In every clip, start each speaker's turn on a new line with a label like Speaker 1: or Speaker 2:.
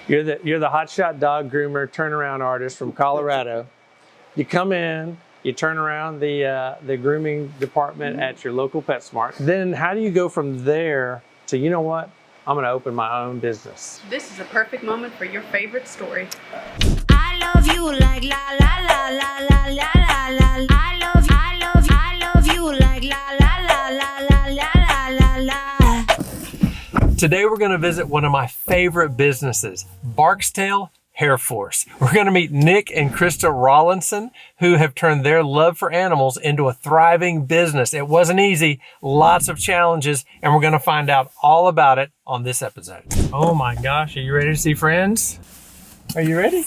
Speaker 1: You're the hotshot dog groomer turnaround artist from Colorado. You come in, you turn around the grooming department at your local PetSmart. Then how do you go from there to, you know what, I'm going to open my own business?
Speaker 2: This is a perfect moment for your favorite story.
Speaker 3: I love you like la la la la la la la la. I love you like la la la la la la la la.
Speaker 1: Today we're going to visit one of my favorite businesses, BarksTail Hairforce. We're going to meet Nick and Krista Rawlinson, who have turned their love for animals into a thriving business. It wasn't easy, lots of challenges, and we're going to find out all about it on this episode. Oh my gosh, are you ready to see friends? Are you ready?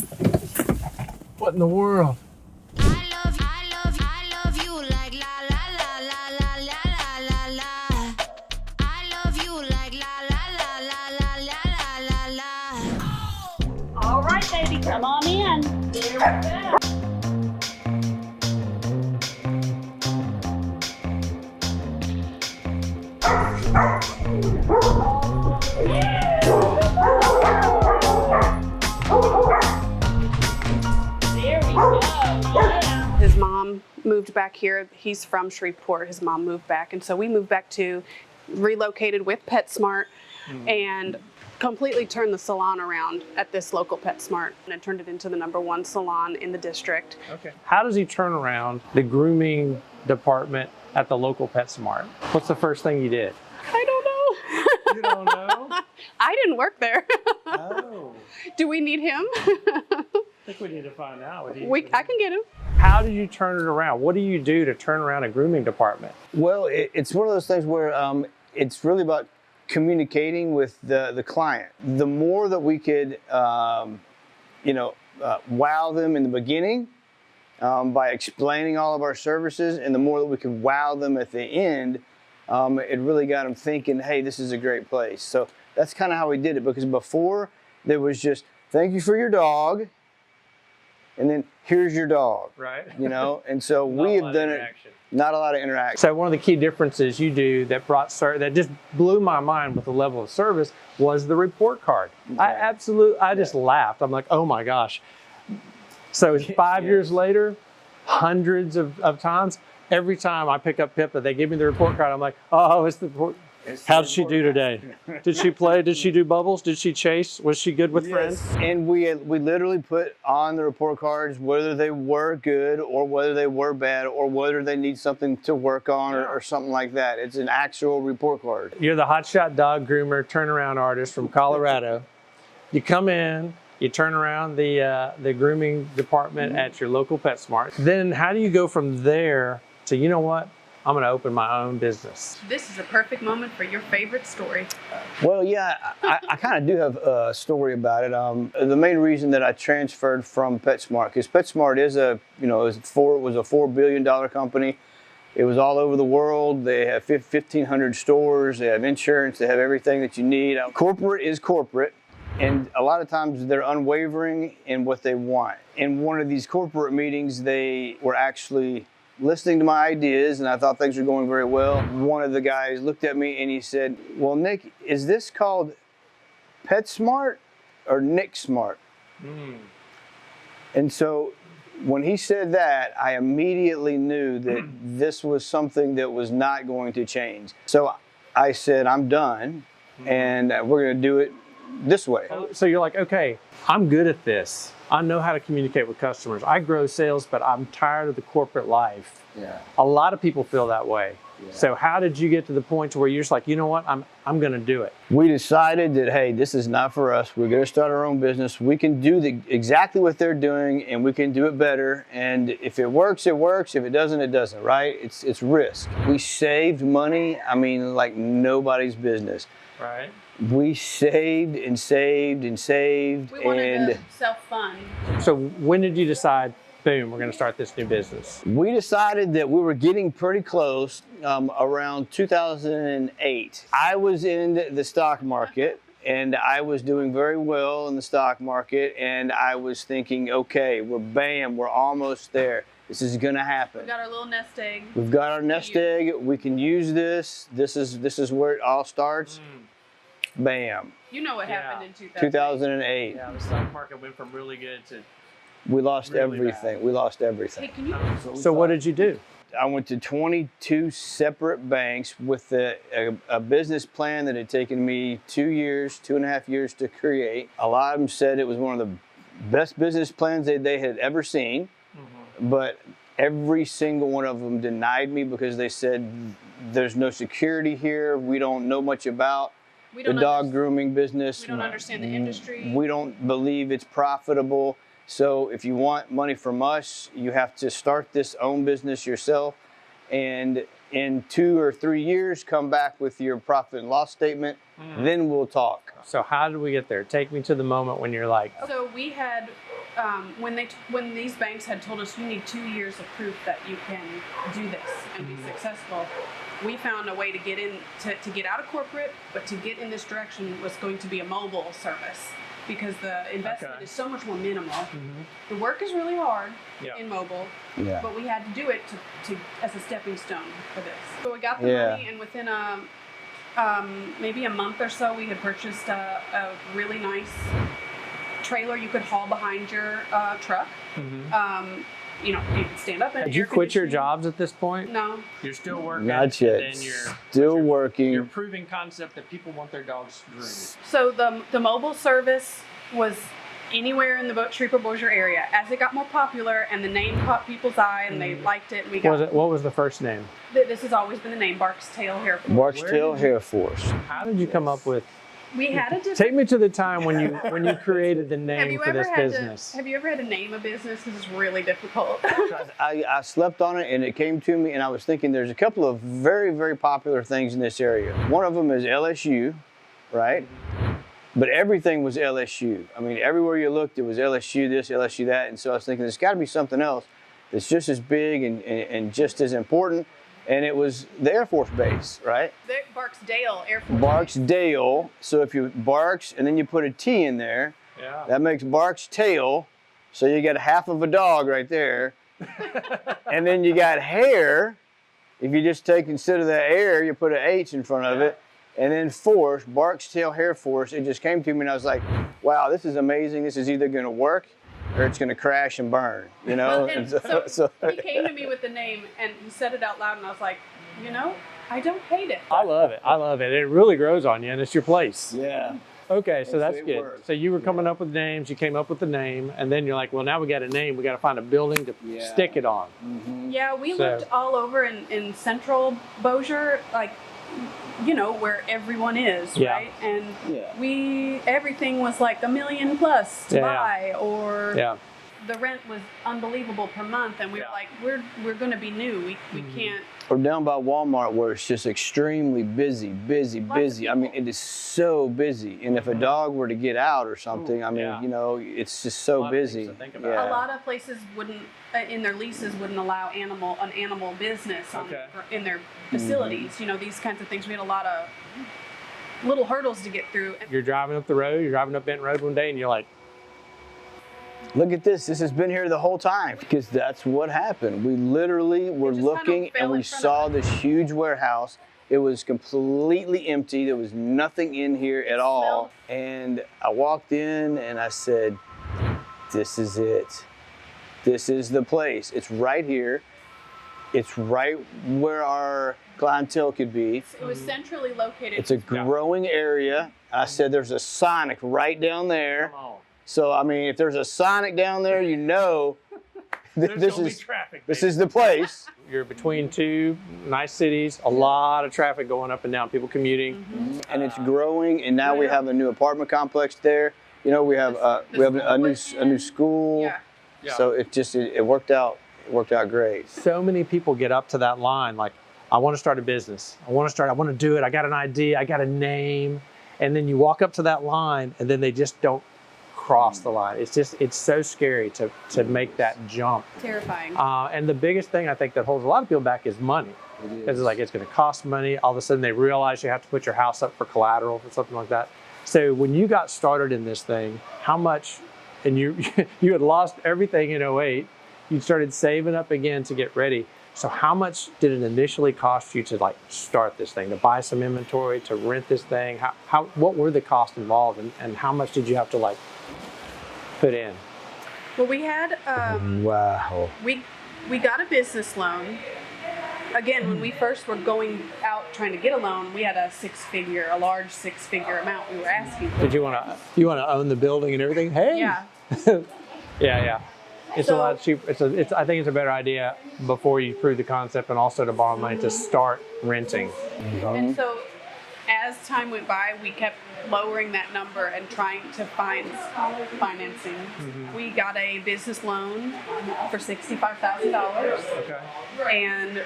Speaker 1: What in the world?
Speaker 3: I love you like la la la la la la la la. I love you like la la la la la la la la.
Speaker 4: All right, baby, come on in. Here we go. There we go. Yeah.
Speaker 2: His mom moved back here. He's from Shreveport. His mom moved back. And so we moved back to, relocated with PetSmart and completely turned the salon around at this local PetSmart and turned it into the #1 salon in the district.
Speaker 1: Okay. How does he turn around the grooming department at the local PetSmart? What's the first thing you did?
Speaker 2: I don't know.
Speaker 1: You don't know?
Speaker 2: I didn't work there.
Speaker 1: Oh.
Speaker 2: Do we need him?
Speaker 1: I think we need to find out.
Speaker 2: I can get him.
Speaker 1: How did you turn it around? What do you do to turn around a grooming department?
Speaker 5: Well, it's one of those things where it's really about communicating with the client. The more that we could, wow them in the beginning by explaining all of our services, and the more that we could wow them at the end, it really got them thinking, hey, this is a great place. So that's kind of how we did it, because before there was just, thank you for your dog, and then here's your dog.
Speaker 1: Right.
Speaker 5: And so we have done it. Not a lot of interaction.
Speaker 1: So one of the key differences you do that that just blew my mind with the level of service was the report card. Okay. I just laughed. I'm like, oh my gosh. So 5 years later, hundreds of times, every time I pick up Pippa, they give me the report card. I'm like, oh, it's the report. How did she do today? Did she play? Did she do bubbles? Did she chase? Was she good with friends?
Speaker 5: And we literally put on the report cards whether they were good or whether they were bad or whether they need something to work on or something like that. It's an actual report card.
Speaker 1: You're the hotshot dog groomer turnaround artist from Colorado. You come in, you turn around the grooming department at your local PetSmart. Then how do you go from there to, you know what, I'm going to open my own business?
Speaker 2: This is a perfect moment for your favorite story.
Speaker 5: Well, yeah, I kind of do have a story about it. The main reason that I transferred from PetSmart, because PetSmart is it was a $4 billion company. It was all over the world. They have 1,500 stores. They have insurance. They have everything that you need. Corporate is corporate. And a lot of times they're unwavering in what they want. In one of these corporate meetings, they were actually listening to my ideas, and I thought things were going very well. One of the guys looked at me and he said, well, Nick, is this called PetSmart or Nick Smart? And so when he said that, I immediately knew that this was something that was not going to change. So I said, I'm done, and we're going to do it this way.
Speaker 1: So you're like, okay, I'm good at this. I know how to communicate with customers. I grow sales, but I'm tired of the corporate life.
Speaker 5: Yeah.
Speaker 1: A lot of people feel that way.
Speaker 5: Yeah.
Speaker 1: So how did you get to the point to where you're just like, you know what, I'm going to do it?
Speaker 5: We decided that, hey, this is not for us. We're going to start our own business. We can do exactly what they're doing, and we can do it better. And if it works, it works. If it doesn't, it doesn't, right? It's risk. We saved money, like nobody's business.
Speaker 1: Right.
Speaker 5: We saved and saved and saved.
Speaker 2: We wanted to self-fund.
Speaker 1: So when did you decide, boom, we're going to start this new business?
Speaker 5: We decided that we were getting pretty close around 2008. I was in the stock market, and I was doing very well in the stock market, and I was thinking, okay, we're almost there. This is going to happen.
Speaker 2: We got our little nest egg.
Speaker 5: We've got our nest egg. We can use this. This is where it all starts. Bam.
Speaker 2: You know what
Speaker 1: Yeah.
Speaker 2: happened in
Speaker 5: 2008.
Speaker 1: Yeah, the stock market went from really good to.
Speaker 5: We lost
Speaker 1: Really
Speaker 5: everything.
Speaker 1: bad.
Speaker 5: We lost
Speaker 2: Hey,
Speaker 5: everything.
Speaker 2: can you?
Speaker 1: So what did you do?
Speaker 5: I went to 22 separate banks with a business plan that had taken me 2.5 years to create. A lot of them said it was one of the best business plans they had ever seen, but every single one of them denied me because they said there's no security here. We don't know much about
Speaker 2: We
Speaker 5: the
Speaker 2: don't
Speaker 5: dog grooming business.
Speaker 2: We don't understand the industry.
Speaker 5: We don't believe it's profitable. So if you want money from us, you have to start this own business yourself. And in 2 or 3 years, come back with your profit and loss statement. Then we'll talk.
Speaker 1: So how did we get there? Take me to the moment when you're like,
Speaker 2: So we had, when these banks had told us you need 2 years of proof that you can do this and be successful, we found a way to get in, to get out of corporate, but to get in this direction was going to be a mobile service because the investment
Speaker 1: Okay.
Speaker 2: is so much more minimal. The work is really hard
Speaker 1: Yeah.
Speaker 2: in mobile,
Speaker 5: Yeah.
Speaker 2: but we had to do it to as a stepping stone for this. So we got the
Speaker 5: Yeah.
Speaker 2: money, and within maybe a month or so, we had purchased a really nice trailer you could haul behind your truck. You know, you could stand up and
Speaker 1: had you
Speaker 2: air
Speaker 1: quit your
Speaker 2: conditioning.
Speaker 1: jobs at this point?
Speaker 2: No.
Speaker 1: You're still working.
Speaker 5: Not yet.
Speaker 1: And then
Speaker 5: Still working.
Speaker 1: you're proving concept that people want their dogs groomed.
Speaker 2: So the mobile service was anywhere in the Shreveport Bossier area. As it got more popular and the name caught people's eye and they liked it, we got.
Speaker 1: What was the first name?
Speaker 2: This has always been the name, Barkstail Hairforce.
Speaker 5: BarksTail Hairforce.
Speaker 1: How did you come up with?
Speaker 2: We had a different.
Speaker 1: Take me to the time when you created the
Speaker 2: Have
Speaker 1: name
Speaker 2: you
Speaker 1: for
Speaker 2: ever
Speaker 1: this
Speaker 2: had
Speaker 1: business.
Speaker 2: have you ever had to name a business? Because it's really difficult.
Speaker 5: I slept on it and it came to me and I was thinking there's a couple of very, very popular things in this area. One of them is LSU, right? But everything was LSU. I mean, everywhere you looked, it was LSU this, LSU that. And so I was thinking there's got to be something else that's just as big and just as important. And it was the Air Force Base, right?
Speaker 2: Barksdale Air Force.
Speaker 5: Barksdale. So if you Barks and then you put a T in there,
Speaker 1: Yeah.
Speaker 5: that makes BarksTail. So you got half of a dog right there. And then you got hair. If you just take instead of the air, you put an H in front of it. And then force, BarksTail Hairforce. It just came to me and I was like, wow, this is amazing. This is either going to work or it's going to crash and burn, you know?
Speaker 2: And
Speaker 5: And
Speaker 2: so he came to me with the name and he said it out loud and I was like, you know, I don't hate it.
Speaker 1: I love it. I love it. It really grows on you, and it's your place.
Speaker 5: yeah.
Speaker 1: Okay, so that's
Speaker 5: it
Speaker 1: good.
Speaker 5: works.
Speaker 1: So you were coming up with names. You came up with the name, and then you're like, well, now we got a name. We got to find a building to stick it on.
Speaker 2: Yeah, we
Speaker 1: So-
Speaker 2: looked all over in central Bossier, like, you know, where everyone is,
Speaker 1: Yeah.
Speaker 2: right? And
Speaker 5: Yeah.
Speaker 2: everything was like $1 million plus to
Speaker 1: Yeah.
Speaker 2: buy, or
Speaker 1: Yeah.
Speaker 2: the rent was unbelievable per month, and we were like, we're going to be new. We can't.
Speaker 5: Or down by Walmart where it's just extremely busy. I mean, it is so busy. And if a dog were to get out or something, I mean,
Speaker 1: Yeah.
Speaker 5: you know, it's just
Speaker 1: A
Speaker 5: so
Speaker 1: lot of things
Speaker 5: busy.
Speaker 1: to think about.
Speaker 5: Yeah.
Speaker 2: A lot of places wouldn't, in their leases, wouldn't allow an animal business in their facilities. You know, these kinds of things. We had a lot of little hurdles to get through.
Speaker 1: You're driving up the road. You're driving up Benton Road one day, and you're like,
Speaker 5: Look at this. This has been here the whole time. Because that's what happened. We literally were
Speaker 2: just kind of
Speaker 5: looking
Speaker 2: fell
Speaker 5: and we
Speaker 2: in front
Speaker 5: saw
Speaker 2: of
Speaker 5: this huge warehouse. It was completely empty. There was nothing in here at all. And I walked in and I said, this is it. This is the place. It's right here. It's right where our clientele could be.
Speaker 2: It was centrally located.
Speaker 5: It's a growing area. I said, there's a Sonic right down there.
Speaker 1: come on.
Speaker 5: So, I mean, if there's a Sonic down there, you know this is
Speaker 1: traffic.
Speaker 5: this is the place.
Speaker 1: You're between two nice cities, a lot of traffic going up and down, people commuting.
Speaker 5: And it's growing, and now we have a new apartment complex there. You know, we have a new school.
Speaker 2: Yeah.
Speaker 5: So it worked out. It worked out great.
Speaker 1: So many people get up to that line like, I want to start a business. I want to do it. I got an idea. I got a name. And then you walk up to that line and then they just don't cross the line. It's so scary to make that jump.
Speaker 2: Terrifying.
Speaker 1: And the biggest thing I think that holds a lot of people back is money. Because it's like, it's going to cost money. All of a sudden they realize you have to put your house up for collateral or something like that. So when you got started in this thing, how much, and you had lost everything in 08, you started saving up again to get ready. So how much did it initially cost you to like start this thing, to buy some inventory, to rent this thing? What were the costs involved, and how much did you have to like put in?
Speaker 2: Well, we had
Speaker 5: Wow.
Speaker 2: we got a business loan. Again, when we first were going out trying to get a loan, we had a large six-figure amount we were asking for.
Speaker 1: Did you want to own the building and everything? Hey.
Speaker 2: Yeah.
Speaker 1: Yeah. It's a lot cheaper. I think it's a better idea before you prove the concept, and also to borrow money to start renting.
Speaker 2: And so as time went by, we kept lowering that number and trying to find financing. We got a business loan for $65,000.
Speaker 1: Okay.
Speaker 2: And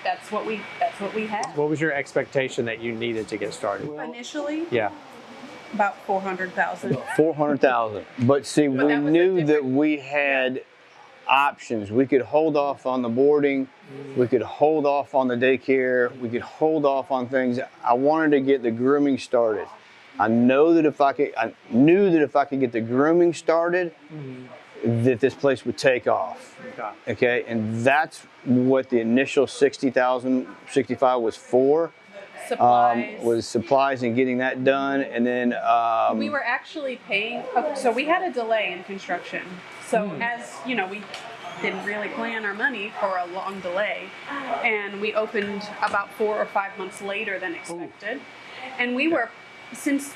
Speaker 2: that's what we had.
Speaker 1: What was your expectation that you needed to get started?
Speaker 2: Initially,
Speaker 1: Yeah.
Speaker 2: about 400,000.
Speaker 5: 400,000. But see, we
Speaker 2: that was
Speaker 5: knew
Speaker 2: a
Speaker 5: that we had options. We could hold off on the boarding. We could hold off on the daycare. We could hold off on things. I wanted to get the grooming started. I knew that if I could get the grooming started, that this place would take off. Okay, and that's what the initial 65 was for.
Speaker 2: Supplies.
Speaker 5: Was supplies and getting that done, and then
Speaker 2: We were actually paying, so we had a delay in construction. So as you know, we didn't really plan our money for a long delay, and we opened about 4 or 5 months later than expected. And we were, since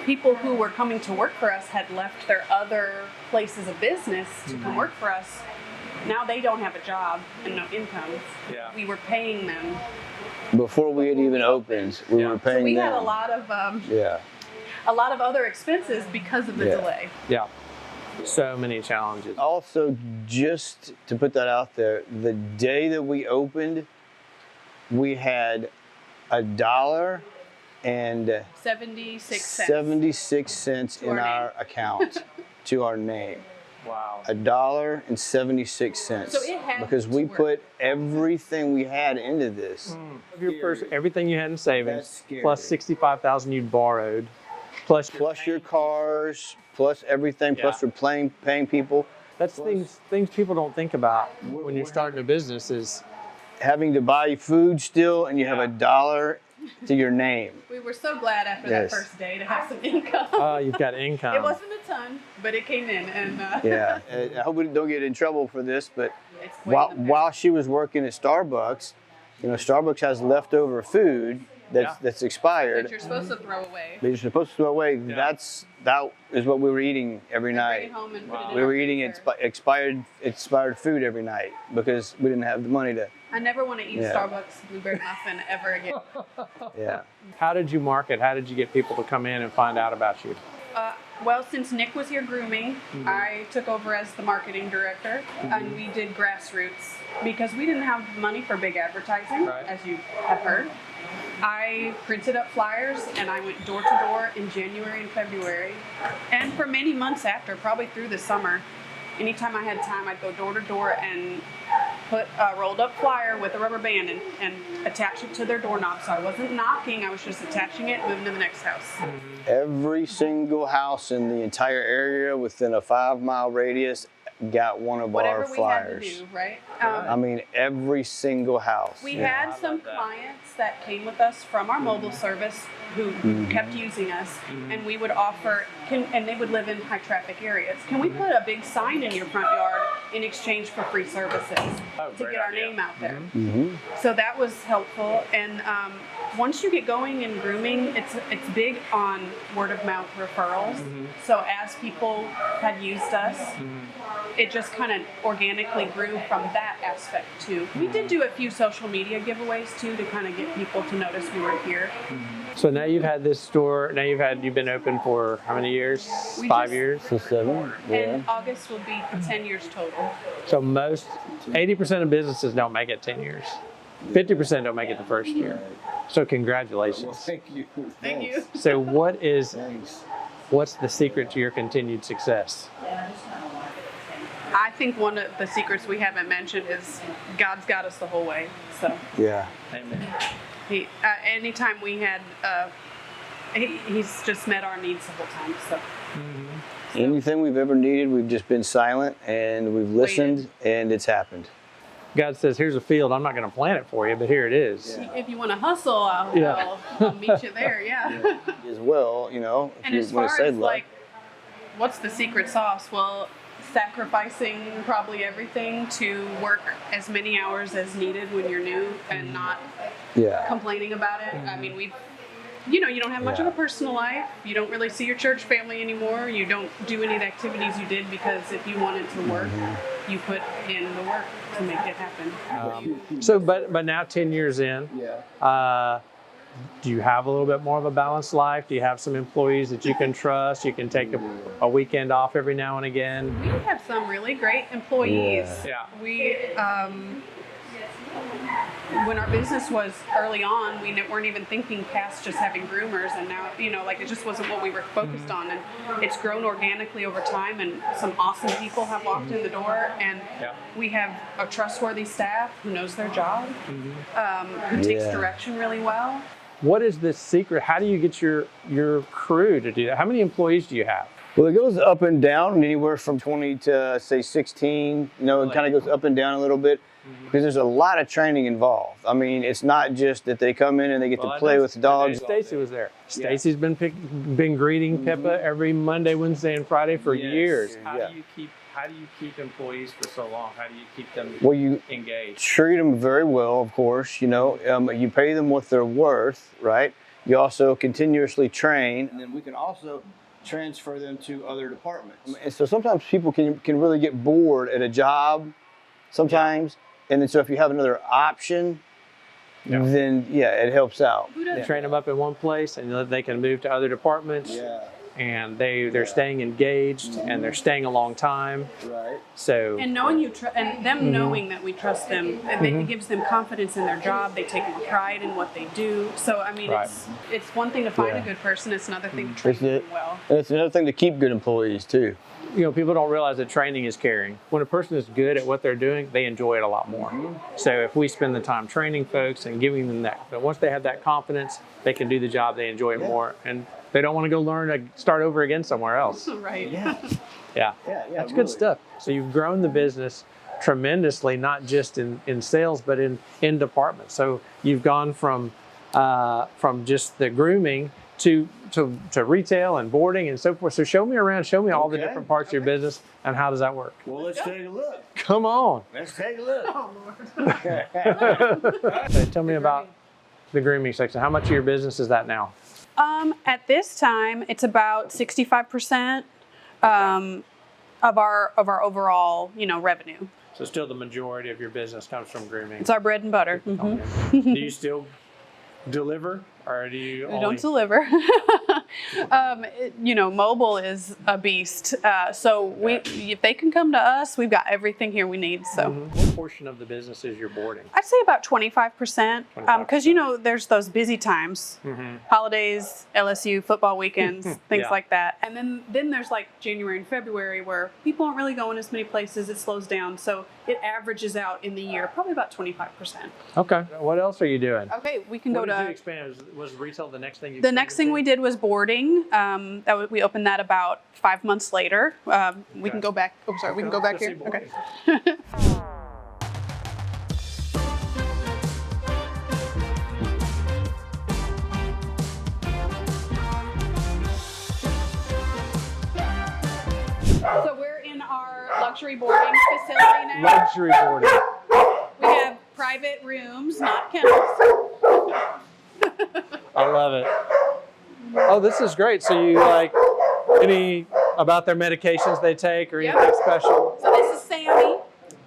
Speaker 2: people who were coming to work for us had left their other places of business to come work for us, now they don't have a job and no income.
Speaker 1: Yeah.
Speaker 2: We were paying them.
Speaker 5: before we had even opened, we were paying
Speaker 2: So we
Speaker 5: them.
Speaker 2: had a lot of other expenses because of the delay.
Speaker 1: Yeah. So many challenges.
Speaker 5: Also, just to put that out there, the day that we opened, we had $1 and
Speaker 2: 76 cents.
Speaker 5: 76 cents in
Speaker 2: our
Speaker 5: our account to our name.
Speaker 1: Wow.
Speaker 5: $1.76.
Speaker 2: So it had
Speaker 5: because we
Speaker 2: to work.
Speaker 5: put everything we had into this.
Speaker 1: Everything you had in
Speaker 5: That's
Speaker 1: savings,
Speaker 5: scary.
Speaker 1: plus $65,000 you borrowed, plus
Speaker 5: Plus your cars, plus everything, plus
Speaker 1: Yeah.
Speaker 5: we're paying people.
Speaker 1: that's things people don't think about when you're starting a business is
Speaker 5: Having to buy food still, and you have $1 to your name.
Speaker 2: We were so glad after
Speaker 5: Yes.
Speaker 2: that first day to have some income.
Speaker 1: you've got income.
Speaker 2: It wasn't a ton, but it came in, and
Speaker 5: Yeah, I hope we don't get in trouble for this, but
Speaker 2: it's way in the past.
Speaker 5: while she was working at Starbucks, Starbucks has leftover food that's expired.
Speaker 2: that you're supposed to throw away.
Speaker 5: That you're supposed to throw away. That is what we were eating every
Speaker 2: Bring
Speaker 5: night.
Speaker 2: it home and put it in
Speaker 5: We
Speaker 2: our
Speaker 5: were eating
Speaker 2: freezer.
Speaker 5: expired food every night because we didn't have the money to.
Speaker 2: I never want to eat
Speaker 5: Yeah.
Speaker 2: Starbucks blueberry muffin ever again.
Speaker 5: Yeah.
Speaker 1: How did you market? How did you get people to come in and find out about you?
Speaker 2: Well, since Nick was here grooming, I took over as the marketing director, and we did Grassroots because we didn't have money for big advertising,
Speaker 1: Right.
Speaker 2: as you have heard. I printed up flyers and I went door to door in January and February, and for many months after, probably through the summer. Anytime I had time, I'd go door to door and put a rolled up flyer with a rubber band and attach it to their doorknob. So I wasn't knocking, I was just attaching it, moving to the next house.
Speaker 5: Every single house in the entire area within a 5-mile radius got one of
Speaker 2: Whatever
Speaker 5: our
Speaker 2: we
Speaker 5: flyers.
Speaker 2: had to do, right?
Speaker 5: I mean, every single house.
Speaker 2: We had some clients that came with us from our mobile service who kept using us, and we would offer, and they would live in high traffic areas. Can we put a big sign in your front yard in exchange for free services to
Speaker 1: great
Speaker 2: get our
Speaker 1: idea.
Speaker 2: name out there? So that was helpful. And once you get going in grooming, it's big on word of mouth referrals. So as people had used us, it just kind of organically grew from that aspect too. We did do a few social media giveaways too to kind of get people to notice we were here.
Speaker 1: So now you've had this store. Now you've been open for how many years?
Speaker 2: We
Speaker 1: 5
Speaker 2: just-
Speaker 1: years.
Speaker 5: So 7? Yeah.
Speaker 2: And August will be 10 years total.
Speaker 1: So 80% of businesses don't make it 10 years. 50% don't make it the first year. So congratulations.
Speaker 5: Thank you.
Speaker 2: Thank you.
Speaker 1: So
Speaker 5: Thanks.
Speaker 1: what's the secret to your continued success?
Speaker 2: I think one of the secrets we haven't mentioned is God's got us the whole way. So
Speaker 5: Yeah.
Speaker 1: Amen.
Speaker 2: he, anytime we had, he's just met our needs the whole time. So
Speaker 5: Anything we've ever needed, we've just been silent and we've listened, and it's happened.
Speaker 1: God says, here's a field. I'm not going to plant it for you, but here it is.
Speaker 2: If you want to hustle, I'll meet you there. Yeah.
Speaker 5: As well, you know, if
Speaker 2: And
Speaker 5: you
Speaker 2: as
Speaker 5: want
Speaker 2: far
Speaker 5: to say
Speaker 2: as
Speaker 5: love.
Speaker 2: like, what's the secret sauce? Well, sacrificing probably everything to work as many hours as needed when you're new and not complaining about it. I mean, you don't have much of a personal life. You don't really see your church family anymore. You don't do any of the activities you did because if you wanted to work, you put in the work to make it happen.
Speaker 1: So, but now 10 years in, do you have a little bit more of a balanced life? Do you have some employees that you can trust? You can take a weekend off every now and again?
Speaker 2: We have some really great employees.
Speaker 1: Yeah.
Speaker 2: We, when our business was early on, we weren't even thinking past just having groomers, and now, like it just wasn't what we were focused on, and it's grown organically over time, and some awesome people have walked in the door, and we have a trustworthy staff who knows their job, who takes direction really well.
Speaker 1: What is the secret? How do you get your crew to do that? How many employees do you have?
Speaker 5: Well, it goes up and down, anywhere from 20 to say 16. It kind of goes up and down a little bit because there's a lot of training involved. I mean, it's not just that they come in and they get to play with the dogs.
Speaker 1: Stacy was there. Stacy's been greeting Pippa every Monday, Wednesday, and Friday for years. How do you keep employees for so long? How do you keep them engaged?
Speaker 5: Treat them very well, of course. You pay them what they're worth, right? You also continuously train, and then we can also transfer them to other departments. And so sometimes people can really get bored at a job sometimes. And then so if you have another option, then it helps out.
Speaker 1: Train them up in one place and they can move to other departments. And they're staying engaged and they're staying a long time.
Speaker 5: Right.
Speaker 1: So
Speaker 2: and knowing knowing that we trust them, it gives them confidence in their job. They take more pride in what they do. So I mean, it's one thing to find a good person. It's another thing to train them well.
Speaker 5: And it's another thing to keep good employees too.
Speaker 1: People don't realize that training is caring. When a person is good at what they're doing, they enjoy it a lot more. So if we spend the time training folks and giving them that, but once they have that confidence, they can do the job, they enjoy it more, and they don't want to go learn to start over again somewhere else.
Speaker 2: Right.
Speaker 1: That's good stuff. So you've grown the business tremendously, not just in sales, but in departments. So you've gone from just the grooming to retail and boarding and so forth. So show me around, show me all the different parts of your business and how does that work?
Speaker 5: Well, let's take a look.
Speaker 1: Come on.
Speaker 5: Let's take a look.
Speaker 2: Oh, Lord.
Speaker 1: So tell me about the grooming section. How much of your business is that now?
Speaker 2: At this time, it's about 65% of our overall, revenue.
Speaker 1: So still the majority of your business comes from grooming.
Speaker 2: It's our bread and butter.
Speaker 1: Do you still deliver, or do you
Speaker 2: We don't deliver. Mobile is a beast. So if they can come to us, we've got everything here we need. So
Speaker 1: what portion of the business is your boarding?
Speaker 2: I'd say about 25%. Because there's those busy times, holidays, LSU football weekends, things like that. And then there's like January and February where people aren't really going as many places. It slows down. So it averages out in the year, probably about 25%.
Speaker 1: Okay. What else are you doing?
Speaker 2: Okay, we can go
Speaker 1: What did
Speaker 2: to.
Speaker 1: you expand? Was retail the next thing you
Speaker 2: The next thing we did was boarding. We opened that about 5 months later. We can go back. Oh, sorry. We can go back here. Okay. So we're in our luxury boarding facility now.
Speaker 1: Luxury boarding.
Speaker 2: We have private rooms, not kennels.
Speaker 1: I love it. Oh, this is great. So you like any about their medications they take or anything special?
Speaker 2: So this is Sammy.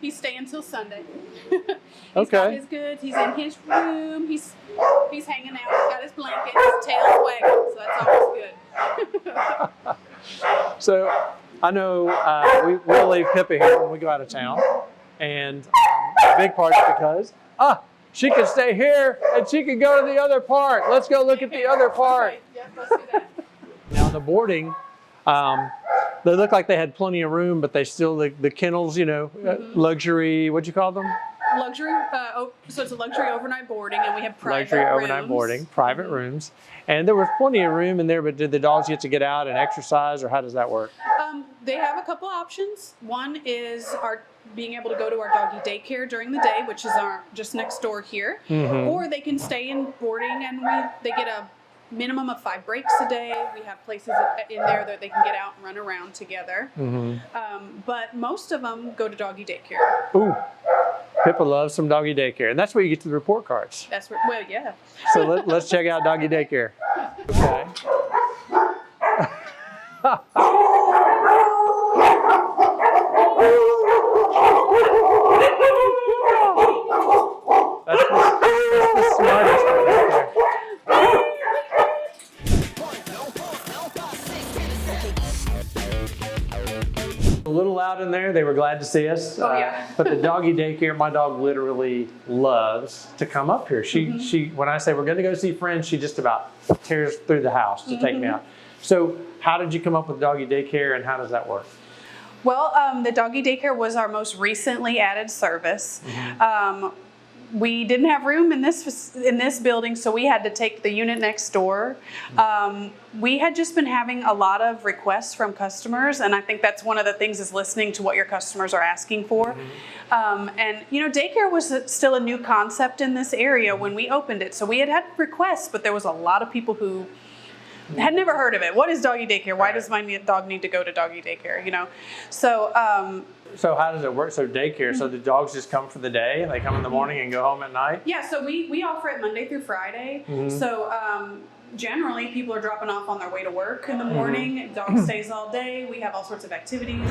Speaker 2: He's staying till Sunday. He's got his goods. He's in his room. He's hanging out. He's got his blanket. His tail's wagging. So that's always good.
Speaker 1: So I know we'll leave Pippa here when we go out of town, and a big part is because she can stay here and she can go to the other part. Let's go look at the other part.
Speaker 2: Okay. Yep, let's do that.
Speaker 1: Now the boarding, they look like they had plenty of room, but they still the kennels, luxury. What'd you call them?
Speaker 2: Luxury. So it's a luxury overnight boarding, and we have private
Speaker 1: Luxury overnight
Speaker 2: rooms.
Speaker 1: boarding, private rooms, and there was plenty of room in there. But did the dogs get to get out and exercise, or how does that work?
Speaker 2: They have a couple options. One is our being able to go to our doggy daycare during the day, which is our just next door here, or they can stay in boarding, and they get a minimum of 5 breaks a day. We have places in there that they can get out and run around together. But most of them go to doggy daycare.
Speaker 1: Ooh, Pippa loves some doggy daycare, and that's where you get to the report cards.
Speaker 2: That's where, well, yeah.
Speaker 1: So let's check out doggy daycare. Okay. That's the smartest one right there. A little loud in there. They were glad to see us.
Speaker 2: Oh, yeah.
Speaker 1: But the doggy daycare, my dog literally loves to come up here. She when I say we're going to go see friends, she just about tears through the house to take me out. So how did you come up with doggy daycare, and how does that work?
Speaker 2: Well, the doggy daycare was our most recently added service. We didn't have room in this building, so we had to take the unit next door. We had just been having a lot of requests from customers, and I think that's one of the things is listening to what your customers are asking for. And you know, daycare was still a new concept in this area when we opened it, so we had requests, but there was a lot of people who had never heard of it. What is doggy daycare? Why does my dog need to go to doggy daycare? You know, so.
Speaker 1: So how does it work? So daycare, so the dogs just come for the day, and they come in the morning and go home at night?
Speaker 2: Yeah, so we offer it Monday through Friday. So generally people are dropping off on their way to work in the morning. Dog stays all day. We have all sorts of activities.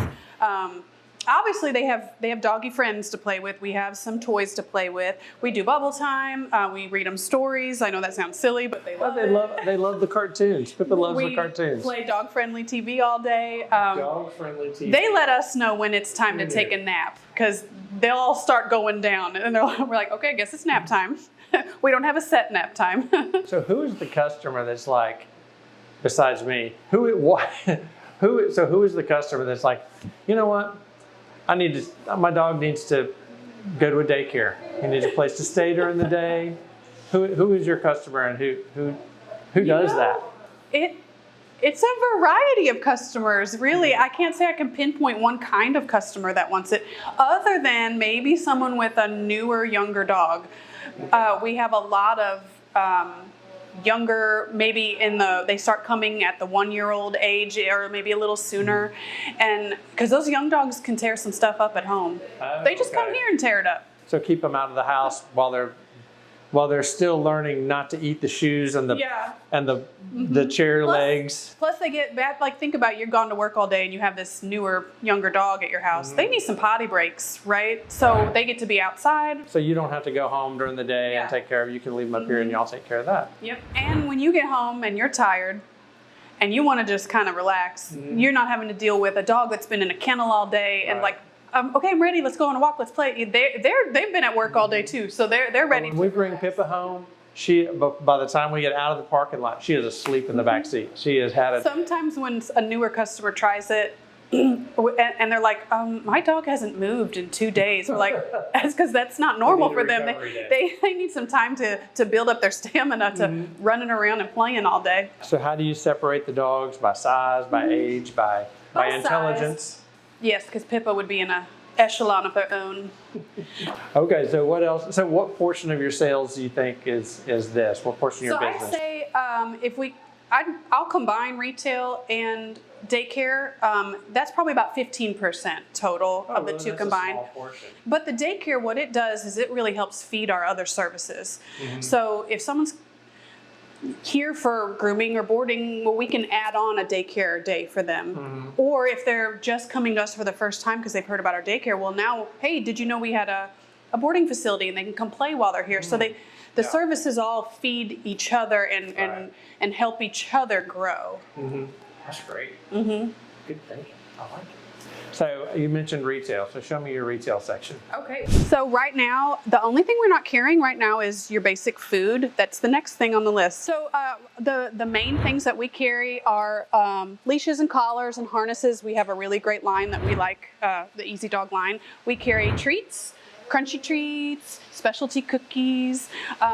Speaker 2: Obviously they have doggy friends to play with. We have some toys to play with. We do bubble time. We read them stories. I know that sounds silly, but they love it.
Speaker 1: They love the cartoons. Pippa loves the cartoons.
Speaker 2: We play dog-friendly TV all day.
Speaker 1: Dog-friendly TV.
Speaker 2: They let us know when it's time to take a nap, because they'll all start going down, and we're like, okay, I guess it's nap time. We don't have a set nap time.
Speaker 1: So who is the customer that's like, besides me, who is the customer that's like, you know what? My dog needs to go to a daycare. He needs a place to stay during the day. Who is your customer, and who does that?
Speaker 2: It's a variety of customers, really. I can't say I can pinpoint one kind of customer that wants it, other than maybe someone with a newer, younger dog. We have a lot of younger, maybe they start coming at the 1-year-old age, or maybe a little sooner, and because those young dogs can tear some stuff up at home. They just come here and tear it up.
Speaker 1: So keep them out of the house while they're still learning not to eat the shoes and the chair legs.
Speaker 2: Plus they get bad, like think about you're gone to work all day and you have this newer, younger dog at your house. They need some potty breaks, right? So they get to be outside.
Speaker 1: So you don't have to go home during the day and take care of it. You can leave them up here and y'all take care of that.
Speaker 2: Yep. And when you get home and you're tired and you want to just kind of relax, you're not having to deal with a dog that's been in a kennel all day and like, okay, I'm ready. Let's go on a walk. Let's play. They've been at work all day too, so they're ready.
Speaker 1: When we bring Pippa home, by the time we get out of the parking lot, she is asleep in the back seat. She has had it.
Speaker 2: Sometimes when a newer customer tries it, and they're like, my dog hasn't moved in 2 days. We're like, that's because that's not normal for them. They need some time to build up their stamina to running around and playing all day.
Speaker 1: So how do you separate the dogs? By size, by age, by intelligence?
Speaker 2: Size. Yes, because Pippa would be in a echelon of her own.
Speaker 1: Okay, so what else? So what portion of your sales do you think is this? What portion of your business?
Speaker 2: I'd say I'll combine retail and daycare. That's probably about 15% total of the two combined.
Speaker 1: A small portion.
Speaker 2: But the daycare, what it does is it really helps feed our other services. So if someone's here for grooming or boarding, well, we can add on a daycare day for them. Or if they're just coming to us for the first time because they've heard about our daycare, well now, hey, did you know we had a boarding facility, and they can come play while they're here. So the services all feed each other and help each other grow.
Speaker 1: That's great. Good thinking. I like it. So you mentioned retail, so show me your retail section.
Speaker 2: Okay, so right now, the only thing we're not carrying right now is your basic food. That's the next thing on the list. So the main things that we carry are leashes and collars and harnesses. We have a really great line that we like, the Easy Dog line. We carry treats, crunchy treats, specialty cookies.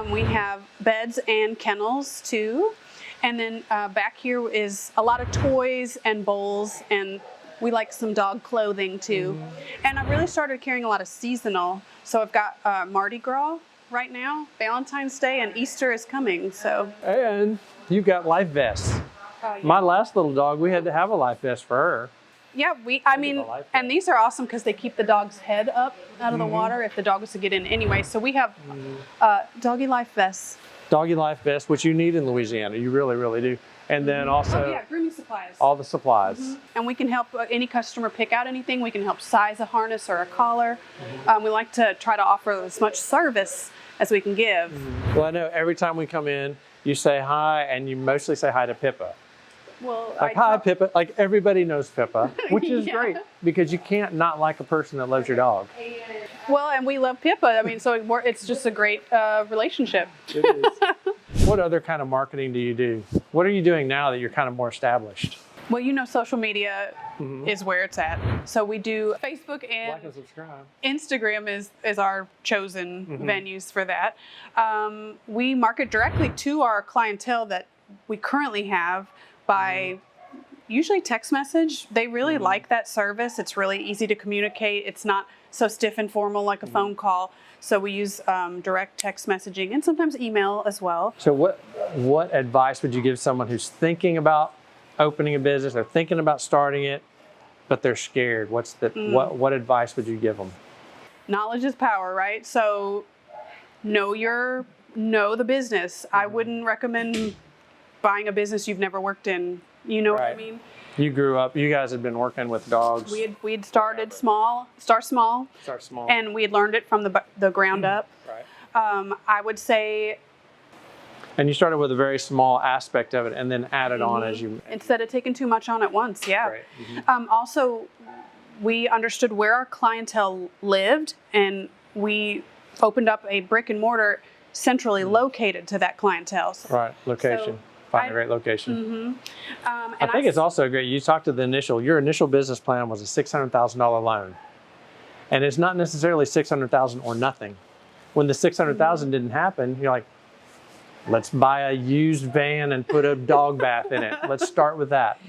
Speaker 2: We have beds and kennels too. And then back here is a lot of toys and bowls and We like some dog clothing too. And I really started carrying a lot of seasonal. So I've got Mardi Gras right now, Valentine's Day, and Easter is coming. So.
Speaker 1: And you've got life vests.
Speaker 2: Yeah.
Speaker 1: My last little dog, we had to have a life vest for her.
Speaker 2: Yeah, and these are awesome because they keep the dog's head up out of the water if the dog was to get in anyway. So we have doggy life vests.
Speaker 1: Doggy life vest, which you need in Louisiana. You really, really do. And then also
Speaker 2: grooming supplies.
Speaker 1: all the supplies.
Speaker 2: And we can help any customer pick out anything. We can help size a harness or a collar. We like to try to offer as much service as we can give.
Speaker 1: Well, I know every time we come in, you say hi, and you mostly say hi to Pippa.
Speaker 2: Well,
Speaker 1: Like, hi, Pippa. Like, everybody knows Pippa, which is
Speaker 2: Yeah.
Speaker 1: great because you can't not like a person that loves your dog.
Speaker 2: Well, and we love Pippa. I mean, so it's just a great relationship.
Speaker 1: It is. What other kind of marketing do you do? What are you doing now that you're kind of more established?
Speaker 2: Well, social media is where it's at. So we do Facebook and
Speaker 1: Like and subscribe.
Speaker 2: Instagram is our chosen venues for that. We market directly to our clientele that we currently have by usually text message. They really like that service. It's really easy to communicate. It's not so stiff and formal like a phone call. So we use direct text messaging and sometimes email as well.
Speaker 1: So what advice would you give someone who's thinking about opening a business, they're thinking about starting it, but they're scared? What advice would you give them?
Speaker 2: Knowledge is power, right? So know the business. I wouldn't recommend buying a business you've never worked in. You know what I
Speaker 1: Right.
Speaker 2: mean?
Speaker 1: You grew up, you guys had been working with dogs.
Speaker 2: We'd started small, start small, and we had learned it from the ground up.
Speaker 1: Right.
Speaker 2: I would say
Speaker 1: And you started with a very small aspect of it and then added on as you...
Speaker 2: instead of taking too much on at once, yeah.
Speaker 1: Right.
Speaker 2: Also, we understood where our clientele lived, and we opened up a brick and mortar centrally located to that clientele.
Speaker 1: Right, location. Find a great location.
Speaker 2: And
Speaker 1: I think it's also great. You talked to your initial business plan was a $600,000 loan. And it's not necessarily $600,000 or nothing. When the $600,000 didn't happen, you're like, let's buy a used van and put a dog bath in it. Let's start with that,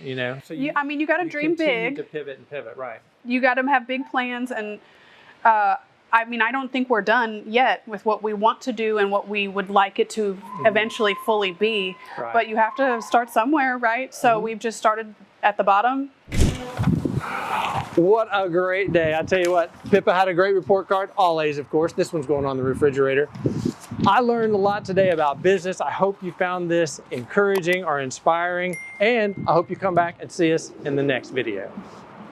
Speaker 1: So
Speaker 2: you got to dream big.
Speaker 1: To pivot, right.
Speaker 2: You got to have big plans. And I don't think we're done yet with what we want to do and what we would like it to eventually fully be.
Speaker 1: Right.
Speaker 2: But you have to start somewhere, right? So we've just started at the bottom.
Speaker 1: What a great day. I tell you what, Pippa had a great report card. All A's, of course. This one's going on the refrigerator. I learned a lot today about business. I hope you found this encouraging or inspiring, and I hope you come back and see us in the next video.